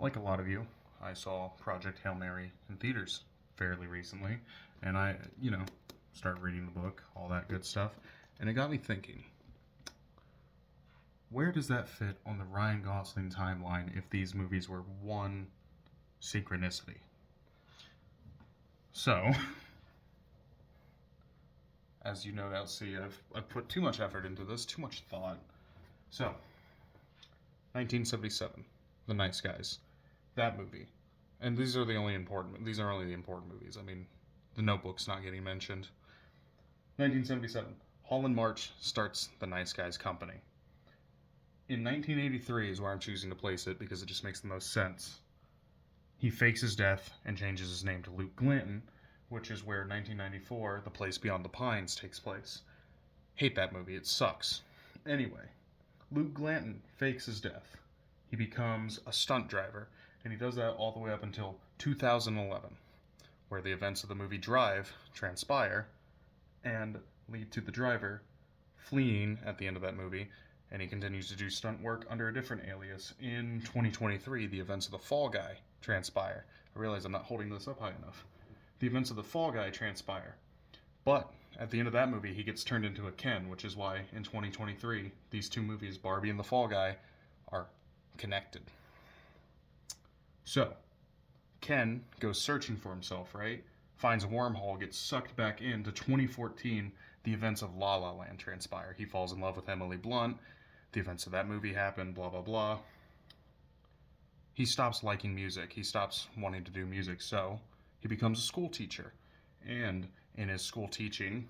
like a lot of you, I saw Project Hail Mary in theaters fairly recently, and I started reading the book, all that good stuff, and it got me thinking, where does that fit on the Ryan Gosling timeline if these movies were one synchronicity? So, as you no doubt see, I've put too much effort into this, too much thought. So, 1977, The Nice Guys, that movie, and these are only the important movies. I mean, The Notebook's not getting mentioned. 1977, Holland March starts The Nice Guys Company. In 1983 is where I'm choosing to place it because it just makes the most sense. He fakes his death and changes his name to Luke Glanton, which is where 1994, The Place Beyond the Pines takes place. Hate that movie, it sucks. Anyway, Luke Glanton fakes his death. He becomes a stunt driver, and he does that all the way up until 2011, where the events of the movie Drive transpire and lead to the driver fleeing at the end of that movie, and he continues to do stunt work under a different alias. In 2023, the events of The Fall Guy transpire. I realize I'm not holding this up high enough. The events of The Fall Guy transpire. But at the end of that movie, he gets turned into a Ken, which is why in 2023, these two movies, Barbie and The Fall Guy, are connected. So, Ken goes searching for himself, right? Finds a wormhole, gets sucked back into 2014. The events of La La Land transpire. He falls in love with Emily Blunt. The events of that movie happen, blah, blah, blah. He stops liking music. He stops wanting to do music, so he becomes a school teacher. And in his school teaching,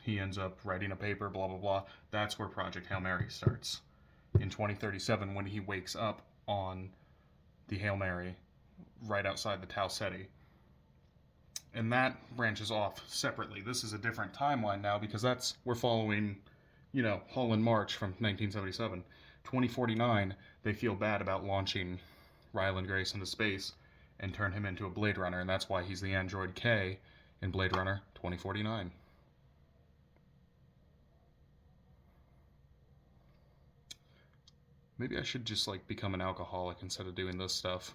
he ends up writing a paper, blah, blah, blah. That's where Project Hail Mary starts. In 2037, when he wakes up on the Hail Mary right outside the Tau Ceti. And that branches off separately. This is a different timeline now because we're following, Holland March from 1977. 2049, they feel bad about launching Ryland Grace into space and turn him into a Blade Runner, and that's why he's the android K in Blade Runner 2049. Maybe I should just become an alcoholic instead of doing this stuff.